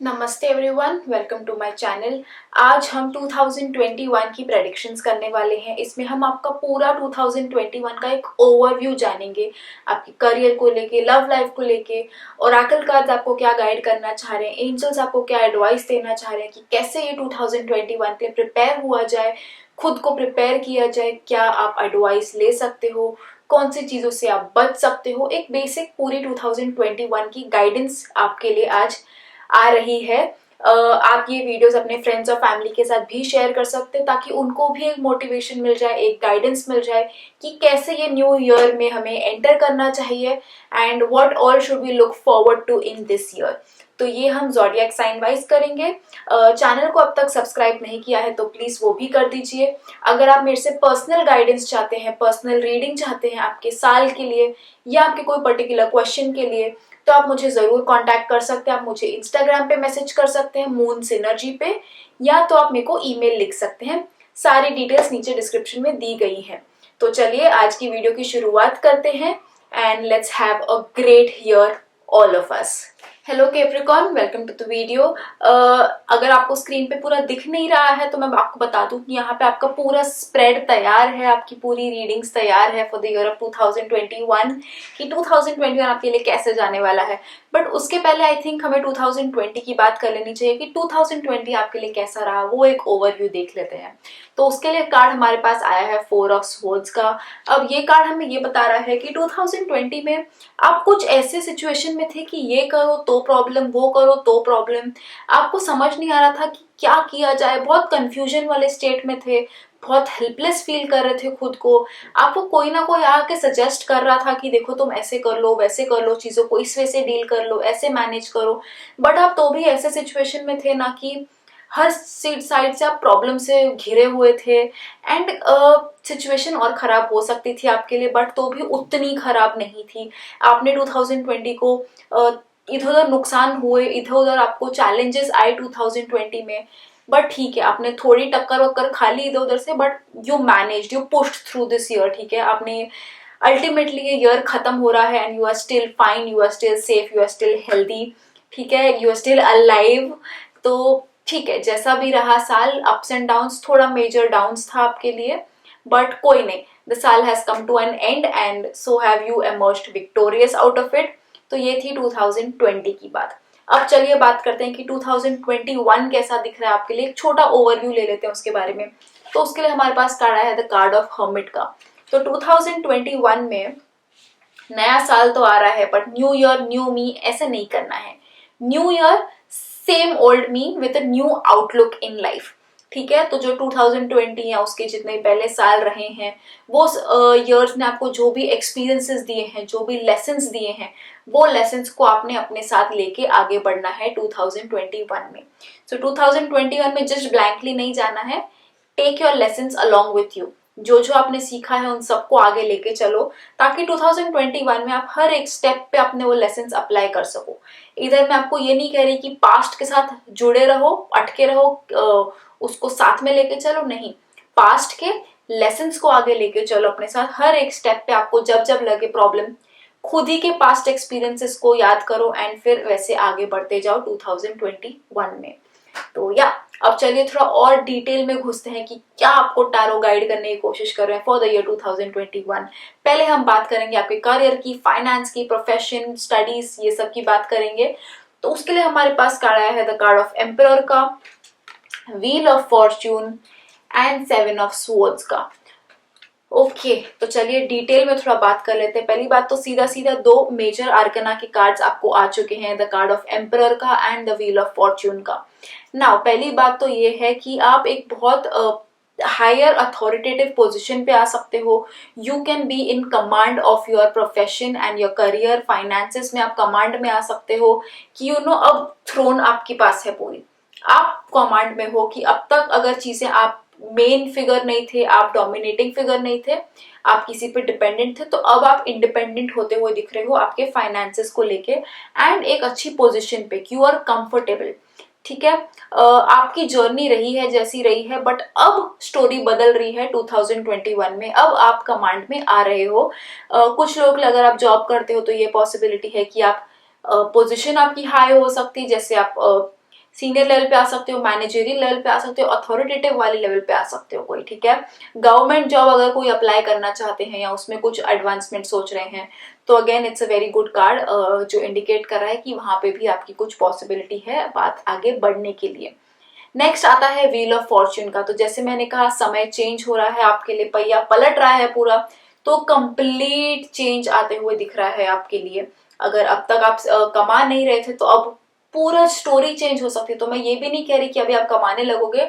नमस्ते everyone, welcome to my channel. आज हम 2021 की प्रेडिक्शंस करने वाले हैं। इसमें हम आपका पूरा 2021 का एक ओवरव्यू जानेंगे, आपके करियर को लेके, लव लाइफ को लेके। ओरेकल कार्ड्स आपको क्या गाइड करना चाह रहे हैं, एंजल्स आपको क्या एडवाइस देना चाह रहे हैं कि कैसे ये 2021 के लिए प्रिपेयर हुआ जाए, खुद को प्रिपेयर किया जाए, क्या आप एडवाइस ले सकते हो, कौन सी चीज़ों से आप बच सकते हो। एक बेसिक पूरी 2021 की गाइडेंस आपके लिए आज आ रही है। आप ये वीडियोस अपने फ्रेंड्स और फैमिली के साथ भी शेयर कर सकते हैं ताकि उनको भी एक मोटिवेशन मिल जाए, एक गाइडेंस मिल जाए कि कैसे ये न्यू ईयर में हमें एंटर करना चाहिए and what all should we look forward to in this year. तो ये हम ज़ोडिएक साइन वाइज करेंगे। चैनल को अब तक सब्सक्राइब नहीं किया है तो प्लीज़ वो भी कर दीजिए। अगर आप मेरे से पर्सनल गाइडेंस चाहते हैं, पर्सनल रीडिंग चाहते हैं आपके साल के लिए या आपके कोई पर्टिकुलर क्वेश्चन के लिए, तो आप मुझे ज़रूर कांटेक्ट कर सकते हैं। आप मुझे इंस्टाग्राम पे मैसेज कर सकते हैं मून सिनर्जी पे, या तो आप मेरे को ईमेल लिख सकते हैं। सारी डिटेल्स नीचे डिस्क्रिप्शन में दी गई हैं। तो चलिए आज की वीडियो की शुरुआत करते हैं and let's have a great year all of us. Hello Capricorn, welcome to the video. अगर आपको स्क्रीन पे पूरा दिख नहीं रहा है तो मैं आपको बता दूं कि यहाँ पे आपका पूरा स्प्रेड तैयार है, आपकी पूरी रीडिंग्स तैयार है फॉर द ईयर ऑफ 2021 कि 2021 आपके लिए कैसे जाने वाला है। बट उसके पहले आई थिंक हमें 2020 की बात कर लेनी चाहिए कि 2020 आपके लिए कैसा रहा, वो एक ओवरव्यू देख लेते हैं। तो उसके लिए कार्ड हमारे पास आया है 4 ऑफ स्वॉर्ड्स का। अब ये कार्ड हमें ये बता रहा है कि 2020 में आप कुछ ऐसे सिचुएशन में थे कि ये करो तो प्रॉब्लम, वो करो तो प्रॉब्लम, आपको समझ नहीं आ रहा था कि क्या किया जाए, बहुत कंफ्यूजन वाले स्टेट में थे, बहुत हेल्पलेस फील कर रहे थे खुद को। आपको कोई ना कोई आके सजेस्ट कर रहा था कि देखो तुम ऐसे कर लो, वैसे कर लो, चीजों को इस वे से डील कर लो, ऐसे मैनेज करो। बट आप तो भी ऐसे सिचुएशन में थे ना कि हर साइड से आप प्रॉब्लम से घिरे हुए थे एंड सिचुएशन और खराब हो सकती थी आपके लिए, बट तो भी उतनी खराब नहीं थी। आपने 2020 को इधर उधर नुकसान हुए, इधर उधर आपको चैलेंजेस आए 2020 में, बट ठीक है, आपने थोड़ी टक्कर वक्कर खा ली इधर उधर से, but you managed, you pushed through this year. ठीक है, आपने अल्टीमेटली ये ईयर खत्म हो रहा है and you are still fine, you are still safe, you are still healthy. ठीक है, यू आर स्टिल अलाइव। तो ठीक है, जैसा भी रहा साल, अप्स एंड डाउन्स, थोड़ा मेजर डाउन्स था आपके लिए, बट कोई नहीं, द साल has come to an end and so have you emerged victorious out of it. तो ये थी 2020 की बात। अब चलिए बात करते हैं कि 2021 कैसा दिख रहा है आपके लिए। एक छोटा ओवरव्यू ले लेते हैं उसके बारे में। तो उसके लिए हमारे पास कार्ड आया है द कार्ड ऑफ हर्मिट का। तो 2021 में नया साल तो आ रहा है, बट न्यू ईयर न्यू मी ऐसे नहीं करना है। New year same old me with a new outlook in life. ठीक है, तो जो 2020 या उसके जितने पहले साल रहे हैं, वो ईयर्स ने आपको जो भी एक्सपीरियंसेस दिए हैं, जो भी लेसन्स दिए हैं, वो लेसन्स को आपने अपने साथ लेके आगे बढ़ना है 2021 में। सो 2021 में जस्ट ब्लैंकली नहीं जाना है, take your lessons along with you. जो जो आपने सीखा है उन सबको आगे लेके चलो, ताकि 2021 में आप हर एक स्टेप पे अपने वो लेसन्स अप्लाई कर सको। इधर मैं आपको ये नहीं कह रही कि पास्ट के साथ जुड़े रहो, अटके रहो, उसको साथ में लेके चलो, नहीं। पास्ट के लेसन्स को आगे लेके चलो अपने साथ। हर एक स्टेप पे आपको जब जब लगे प्रॉब्लम, खुद ही के पास्ट एक्सपीरियंसेस को याद करो एंड फिर वैसे आगे बढ़ते जाओ 2021 में। तो या अब चलिए थोड़ा और डिटेल में घुसते हैं कि क्या आपको टैरो गाइड करने की कोशिश कर रहे हैं फॉर द ईयर 2021। पहले हम बात करेंगे आपके करियर की, फाइनेंस की, प्रोफेशन, स्टडीज, ये सब की बात करेंगे। तो उसके लिए हमारे पास कार्ड आया है द कार्ड ऑफ एम्परर का, wheel of Fortune and 7 of swords का। ओके, तो चलिए डिटेल में थोड़ा बात कर लेते हैं। पहली बात तो सीधा सीधा दो मेजर आर्कना के कार्ड्स आपको आ चुके हैं, द कार्ड ऑफ एम्परर का and the wheel of Fortune का। नाउ पहली बात तो ये है कि आप एक बहुत हायर अथॉरिटेटिव पोजिशन पे आ सकते हो। You can be in command of your profession and your career, finances में आप कमांड में आ सकते हो कि यू नो अब थ्रोन आपके पास है पूरी, आप कमांड में हो। कि अब तक अगर चीजें आप मेन फिगर नहीं थे, आप डोमिनेटिंग फिगर नहीं थे, आप किसी पे डिपेंडेंट थे, तो अब आप इंडिपेंडेंट होते हुए दिख रहे हो आपके फाइनेंसेस को लेके एंड एक अच्छी पोजीशन पे, यू आर कंफर्टेबल। ठीक है, आपकी जर्नी रही है जैसी रही है, बट अब स्टोरी बदल रही है 2021 में। अब आप कमांड में आ रहे हो। कुछ लोग, अगर आप जॉब करते हो तो ये पॉसिबिलिटी है कि आप पोजीशन आपकी हाई हो सकती है, जैसे आप सीनियर लेवल पे आ सकते हो, मैनेजरियल लेवल पे आ सकते हो, अथॉरिटेटिव वाले लेवल पे आ सकते हो कोई, ठीक है। गवर्नमेंट जॉब अगर कोई अप्लाई करना चाहते हैं या उसमें कुछ एडवांसमेंट सोच रहे हैं तो again it's a very good card जो इंडिकेट कर रहा है कि वहां पे भी आपकी कुछ पॉसिबिलिटी है बात आगे बढ़ने के लिए। नेक्स्ट आता है व्हील ऑफ फॉर्च्यून का। तो जैसे मैंने कहा समय चेंज हो रहा है आपके लिए, पहिया पलट रहा है पूरा, तो कंप्लीट चेंज आते हुए दिख रहा है आपके लिए। अगर अब तक आप कमा नहीं रहे थे तो अब पूरा स्टोरी चेंज हो सकती है। तो मैं ये भी नहीं कह रही कि अभी आप कमाने लगोगे,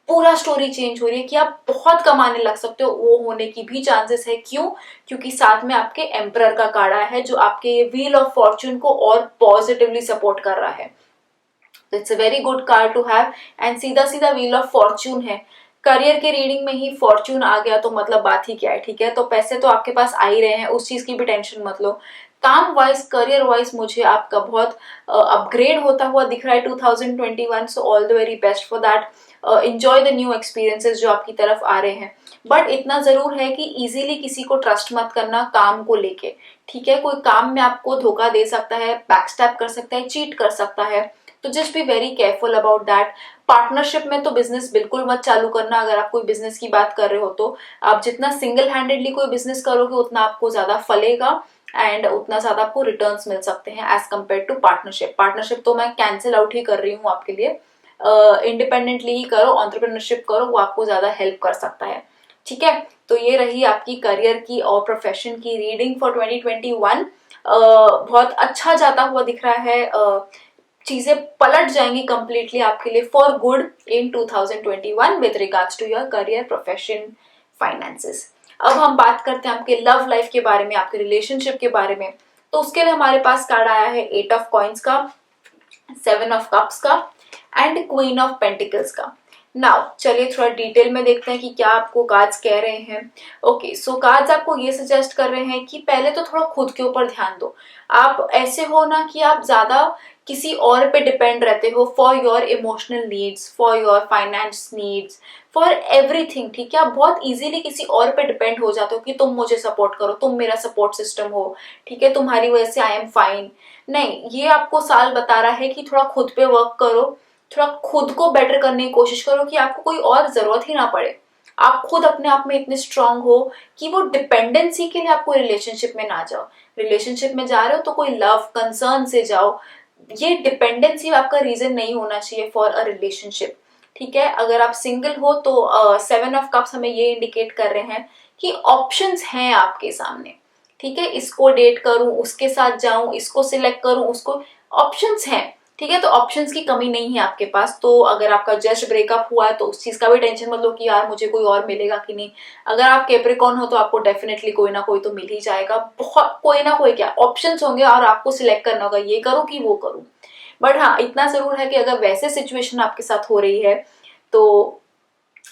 पूरा स्टोरी चेंज हो रही है कि आप बहुत कमाने लग सकते हो, वो होने की भी चांसेस है। क्यों? क्योंकि साथ में आपके एम्परर का कार्ड आया है जो आपके ये व्हील ऑफ फॉर्च्यून को और पॉजिटिवली सपोर्ट कर रहा है। तो it's a very good card to have. And सीधा सीधा व्हील ऑफ फॉर्च्यून है, करियर के रीडिंग में ही फॉर्च्यून आ गया तो मतलब बात ही क्या है, ठीक है। तो पैसे तो आपके पास आ ही रहे हैं, उस चीज की भी टेंशन मत लो। काम वाइज, करियर वाइज मुझे आपका बहुत अपग्रेड होता हुआ दिख रहा है 2021। So all the very best for that. Enjoy the new experiences जो आपकी तरफ आ रहे हैं। बट इतना जरूर है कि इजीली किसी को ट्रस्ट मत करना काम को लेके, ठीक है। कोई काम में आपको धोखा दे सकता है, बैकस्टैप कर सकता है, चीट कर सकता है, तो just be very careful about that. Partnership में तो बिजनेस बिल्कुल मत चालू करना। अगर आप कोई बिजनेस की बात कर रहे हो तो आप जितना सिंगल हैंडेडली कोई बिजनेस करोगे उतना आपको ज्यादा फलेगा एंड उतना ज्यादा आपको रिटर्न्स मिल सकते हैं as compared to partnership. Partnership तो मैं कैंसिल आउट ही कर रही हूँ आपके लिए। इंडिपेंडेंटली ही करो, एंटरप्रेन्योरशिप करो, वो आपको ज्यादा हेल्प कर सकता है, ठीक है। तो ये रही आपकी करियर की और प्रोफेशन की रीडिंग फॉर 2021। बहुत अच्छा जाता हुआ दिख रहा है। चीजें पलट जाएंगी कंप्लीटली आपके लिए for good in 2021 with regards to your career, profession, finances. अब हम बात करते हैं आपके लव लाइफ के बारे में, आपके रिलेशनशिप के बारे में। तो उसके लिए हमारे पास कार्ड आया है 8 ऑफ कॉइंस का, 7 ऑफ कप्स का एंड क्वीन ऑफ पेंटिकल्स का। नाउ चलिए थोड़ा डिटेल में देखते हैं कि क्या आपको कार्ड्स कह रहे हैं। ओके, सो कार्ड्स आपको ये सजेस्ट कर रहे हैं कि पहले तो थोड़ा खुद के ऊपर ध्यान दो। आप ऐसे हो ना कि आप ज्यादा किसी और पे डिपेंड रहते हो for your emotional needs, for your finance needs, for everything, ठीक है। आप बहुत इजीली किसी और पे डिपेंड हो जाते हो कि तुम मुझे सपोर्ट करो, तुम मेरा सपोर्ट सिस्टम हो, ठीक है, तुम्हारी वजह से आई एम फाइन। नहीं, ये आपको साल बता रहा है कि थोड़ा खुद पे वर्क करो, थोड़ा खुद को बेटर करने की कोशिश करो कि आपको कोई और जरूरत ही ना पड़े। आप खुद अपने आप में इतने स्ट्रांग हो कि वो डिपेंडेंसी के लिए आपको रिलेशनशिप में ना जाओ। रिलेशनशिप में जा रहे हो तो कोई लव कंसर्न से जाओ। ये डिपेंडेंसी आपका रीजन नहीं होना चाहिए फॉर अ रिलेशनशिप, ठीक है। अगर आप सिंगल हो तो 7 ऑफ कप्स हमें ये इंडिकेट कर रहे हैं कि ऑप्शंस हैं आपके सामने, ठीक है। इसको डेट करूं, उसके साथ जाऊं, इसको सिलेक्ट करूं, उसको, ऑप्शंस हैं, ठीक है। तो ऑप्शंस की कमी नहीं है आपके पास। तो अगर आपका जस्ट ब्रेकअप हुआ है तो उस चीज का भी टेंशन मत लो कि यार मुझे कोई और मिलेगा कि नहीं। अगर आप कैप्रिकॉर्न हो तो आपको डेफिनेटली कोई ना कोई तो मिल ही जाएगा, बहुत कोई ना कोई, क्या ऑप्शंस होंगे और आपको सिलेक्ट करना होगा ये करूं कि वो करूं। बट हाँ, इतना जरूर है कि अगर वैसे सिचुएशन आपके साथ हो रही है तो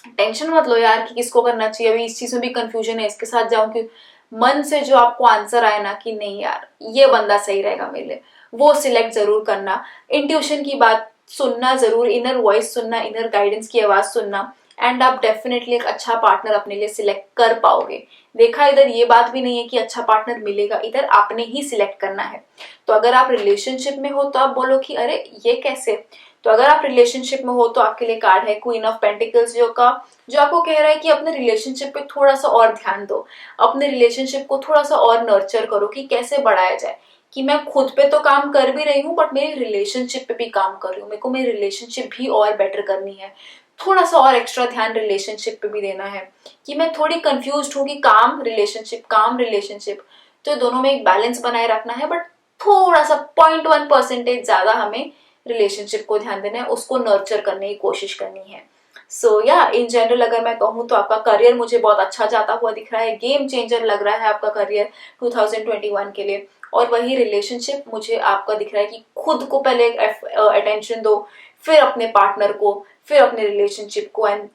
टेंशन मत लो यार कि किसको करना चाहिए। अभी इस चीज में भी कंफ्यूजन है, इसके साथ जाऊं कि मन से जो आपको आंसर आए ना कि नहीं यार ये बंदा सही रहेगा मेरे लिए, वो सिलेक्ट जरूर करना। इंट्यूशन की बात सुनना जरूर, इनर वॉइस सुनना, इनर गाइडेंस की आवाज सुनना, एंड आप डेफिनेटली एक अच्छा पार्टनर अपने लिए सिलेक्ट कर पाओगे। देखा, इधर ये बात भी नहीं है कि अच्छा पार्टनर मिलेगा, इधर आपने ही सिलेक्ट करना है। तो अगर आप रिलेशनशिप में हो तो आप बोलो कि अरे ये कैसे। तो अगर आप रिलेशनशिप में हो तो आपके लिए कार्ड है क्वीन ऑफ पेंटिकल्स जो आपको कह रहा है कि अपने रिलेशनशिप पे थोड़ा सा और ध्यान दो, अपने रिलेशनशिप को थोड़ा सा और नर्चर करो कि कैसे बढ़ाया जाए। कि मैं खुद पे तो काम कर भी रही हूँ बट मेरी रिलेशनशिप पे भी काम कर रही हूँ, मेरे को मेरी रिलेशनशिप भी और बेटर करनी है, थोड़ा सा और एक्स्ट्रा ध्यान रिलेशनशिप पे भी देना है। कि मैं थोड़ी कंफ्यूज हूँ कि काम रिलेशनशिप, तो दोनों में एक बैलेंस बनाए रखना है, बट थोड़ा सा 0.1% ज्यादा हमें रिलेशनशिप को ध्यान देना है, उसको नर्चर करने की कोशिश करनी है। सो या इन जनरल अगर मैं कहूँ तो आपका करियर मुझे बहुत अच्छा जाता हुआ दिख रहा है, गेम चेंजर लग रहा है आपका करियर 2021 के लिए। और वही रिलेशनशिप मुझे आपका दिख रहा है कि खुद को पहले अटेंशन दो, फिर अपने पार्टनर को, फिर अपने रिलेशनशिप को। एंड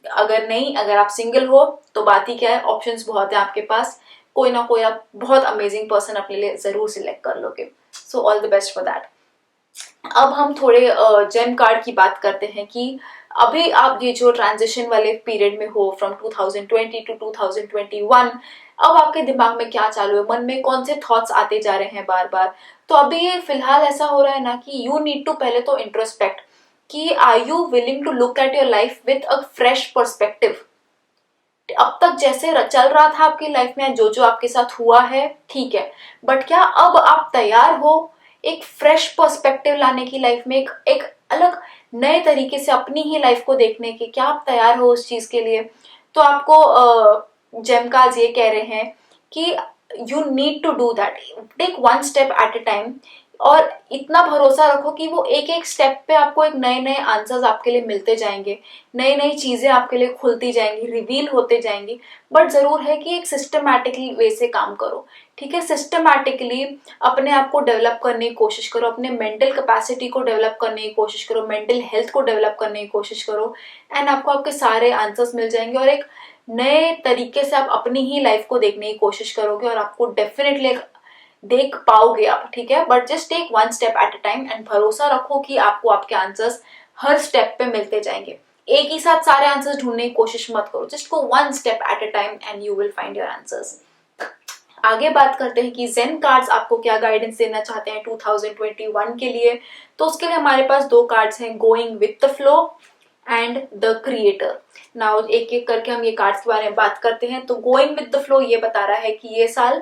अगर आप सिंगल हो तो बात ही क्या है, ऑप्शंस बहुत है आपके पास, कोई ना कोई आप बहुत अमेजिंग पर्सन अपने लिए जरूर सिलेक्ट कर लोगे। So all the best for that. अब हम थोड़े जेम कार्ड की बात करते हैं कि अभी आप ये जो ट्रांजिशन वाले पीरियड में हो फ्रॉम 2020 टू 2021, अब आपके दिमाग में क्या चालू है, मन में कौन से थॉट्स आते जा रहे हैं बार बार। तो अभी ये फिलहाल ऐसा हो रहा है ना कि यू नीड टू पहले तो इंट्रोस्पेक्ट, कि are you willing to look at your life with a fresh perspective. अब तक जैसे चल रहा था आपकी लाइफ में, जो जो आपके साथ हुआ है ठीक है, बट क्या अब आप तैयार हो एक फ्रेश पर्सपेक्टिव लाने की लाइफ में, एक अलग नए तरीके से अपनी ही लाइफ को देखने की? क्या आप तैयार हो उस चीज के लिए? तो आपको जेमकाज ये कह रहे हैं कि you need to do that, take one step at a time, और इतना भरोसा रखो कि वो एक एक स्टेप पे आपको एक नए नए आंसर्स आपके लिए मिलते जाएंगे, नई नई चीजें आपके लिए खुलती जाएंगी, रिवील होते जाएंगी। बट जरूर है कि एक सिस्टमैटिकली वे से काम करो, ठीक है? सिस्टमैटिकली अपने आप को डेवलप करने की कोशिश करो, अपने मेंटल कैपेसिटी को डेवलप करने की कोशिश करो, मेंटल हेल्थ को डेवलप करने की कोशिश करो, एंड आपको आपके सारे आंसर्स मिल जाएंगे और एक नए तरीके से आप अपनी ही लाइफ को देखने की कोशिश करोगे और आपको डेफिनेटली देख पाओगे आप, ठीक है? But just take one step at a time and भरोसा रखो कि आपको आपके आंसर्स हर स्टेप पे मिलते जाएंगे। एक ही साथ सारे आंसर्स ढूंढने की कोशिश मत करो, just go one step at a time and you will find your answers. आगे बात करते हैं कि जेन कार्ड्स आपको क्या गाइडेंस देना चाहते हैं 2021 के लिए। तो उसके लिए हमारे पास दो कार्ड्स हैं, going with the flow and the creator. Now एक एक करके हम ये कार्ड्स के बारे में बात करते हैं। तो गोइंग विथ द फ्लो ये बता रहा है कि ये साल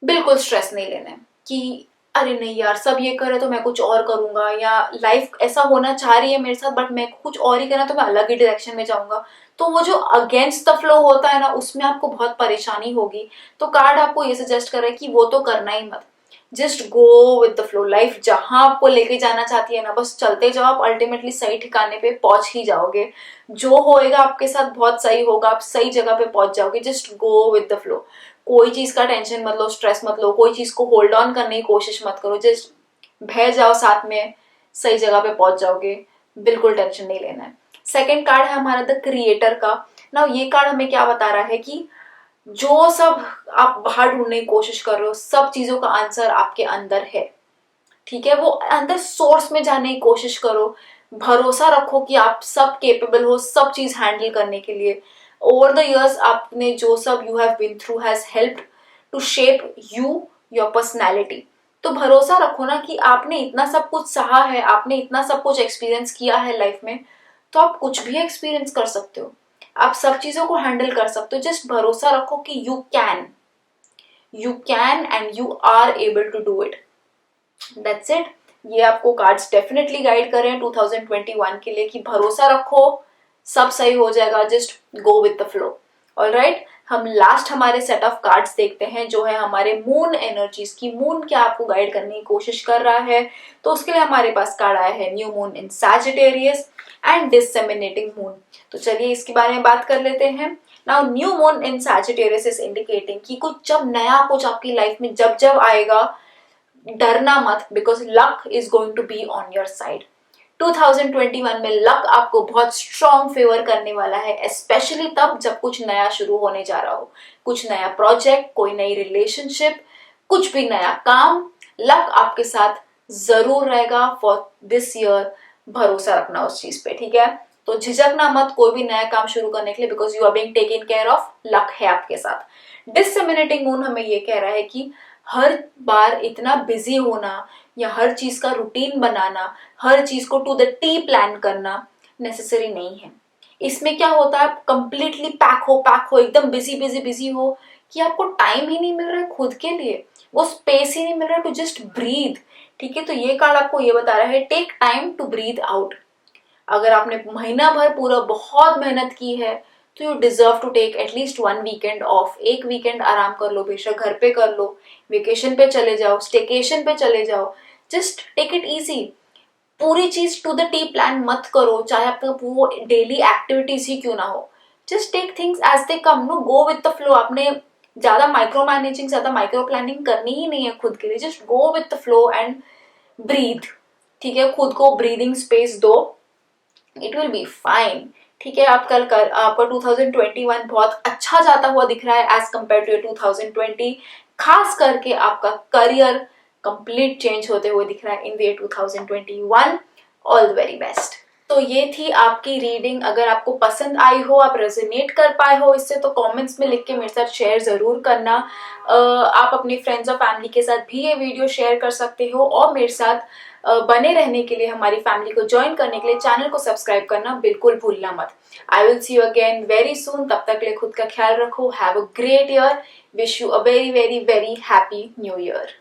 बिल्कुल स्ट्रेस नहीं लेना है कि अरे नहीं यार सब ये करे तो मैं कुछ और करूंगा, या लाइफ ऐसा होना चाह रही है मेरे साथ बट मैं कुछ और ही करना तो मैं अलग ही डायरेक्शन में जाऊंगा। तो वो जो अगेंस्ट द फ्लो होता है ना, उसमें आपको बहुत परेशानी होगी। तो कार्ड आपको ये सजेस्ट कर रहा है कि वो तो करना ही मत, just go with the flow. Life जहां आपको लेके जाना चाहती है ना, बस चलते जाओ, आप अल्टीमेटली सही ठिकाने पे पहुंच ही जाओगे। जो होएगा आपके साथ बहुत सही होगा, आप सही जगह पे पहुंच जाओगे। Just go with the flow, कोई चीज का टेंशन मत लो, स्ट्रेस मत लो, कोई चीज को होल्ड ऑन करने की कोशिश मत करो, जस्ट बह जाओ, साथ में सही जगह पे पहुंच जाओगे। बिल्कुल टेंशन नहीं लेना है। सेकेंड कार्ड है हमारा द क्रिएटर का। ना ये कार्ड हमें क्या बता रहा है कि जो सब आप बाहर ढूंढने की कोशिश कर रहे हो, सब चीजों का आंसर आपके अंदर है, ठीक है? वो अंदर सोर्स में जाने की कोशिश करो, भरोसा रखो कि आप सब केपेबल हो सब चीज हैंडल करने के लिए। ओवर द इयर्स आपने जो सब you have been through has helped to shape you, your personality. तो भरोसा रखो ना कि आपने इतना सब कुछ सहा है, आपने इतना सब कुछ एक्सपीरियंस किया है लाइफ में, तो आप कुछ भी एक्सपीरियंस कर सकते हो, आप सब चीजों को हैंडल कर सकते हो। जस्ट भरोसा रखो कि you can and you are able to do it. That's it. ये आपको कार्ड्स डेफिनेटली गाइड कर रहे हैं 2021 के लिए कि भरोसा रखो, सब सही हो जाएगा, just go with the flow. Alright, हम लास्ट हमारे सेट ऑफ कार्ड्स देखते हैं जो है हमारे मून एनर्जीज की। मून क्या आपको गाइड करने की कोशिश कर रहा है? तो उसके लिए हमारे पास कार्ड आया है new moon in Sagittarius and disseminating moon. तो चलिए इसके बारे में बात कर लेते हैं। Now new moon in Sagittarius is indicating कि कुछ जब नया कुछ आपकी लाइफ में जब जब आएगा, डरना मत, because luck is going to be on your side. 2021 में लक आपको बहुत स्ट्रॉन्ग फेवर करने वाला है, स्पेशली तब जब कुछ नया शुरू होने जा रहा हो, कुछ नया प्रोजेक्ट, कोई नई रिलेशनशिप, कुछ भी नया काम। लक आपके साथ जरूर रहेगा फॉर दिस ईयर। भरोसा रखना उस चीज पे, ठीक है? तो झिझकना मत कोई भी नया काम शुरू करने के लिए, because you are being taken care of, luck है आपके साथ। डिसेमिनेटिंग मून हमें ये कह रहा है कि हर बार इतना बिजी होना या हर चीज का रूटीन बनाना, हर चीज को टू द टी प्लान करना नेसेसरी नहीं है। इसमें क्या होता है, आप कंप्लीटली पैक हो एकदम बिजी बिजी बिजी हो कि आपको टाइम ही नहीं मिल रहा है खुद के लिए, वो स्पेस ही नहीं मिल रहा है टू जस्ट ब्रीथ, ठीक है? तो ये कार्ड आपको ये बता रहा है take time to breathe out. अगर आपने महीना भर पूरा बहुत मेहनत की है तो you deserve to take at least one weekend off. एक वीकेंड आराम कर लो, बेशक घर पे कर लो, वेकेशन पे चले जाओ, स्टेकेशन पे चले जाओ, जस्ट टेक इट इजी। पूरी चीज टू द टी प्लान मत करो, चाहे आपका वो डेली एक्टिविटीज ही क्यों ना हो। Just take things as they come, no, go with the flow. आपने ज्यादा माइक्रो मैनेजिंग, ज्यादा माइक्रो प्लानिंग करनी ही नहीं है खुद के लिए। Just go with the flow and breathe, ठीक है? खुद को ब्रीदिंग स्पेस दो, इट विल बी फाइन, ठीक है? आप कल कर आपका 2021 बहुत अच्छा जाता हुआ दिख रहा है एज कम्पेयर टू 2020। खास करके आपका करियर कंप्लीट चेंज होते हुए दिख रहा है in the 2021। All the very best. तो ये थी आपकी रीडिंग। अगर आपको पसंद आई हो, आप रेजोनेट कर पाए हो इससे, तो कमेंट्स में लिख के मेरे साथ शेयर जरूर करना। आप अपने फ्रेंड्स और फैमिली के साथ भी ये वीडियो शेयर कर सकते हो और मेरे साथ बने रहने के लिए, हमारी फैमिली को ज्वाइन करने के लिए चैनल को सब्सक्राइब करना बिल्कुल भूलना मत। I will see you again very soon. तब तक के लिए खुद का ख्याल रखो। Have a great year. Wish you a very very very happy new year.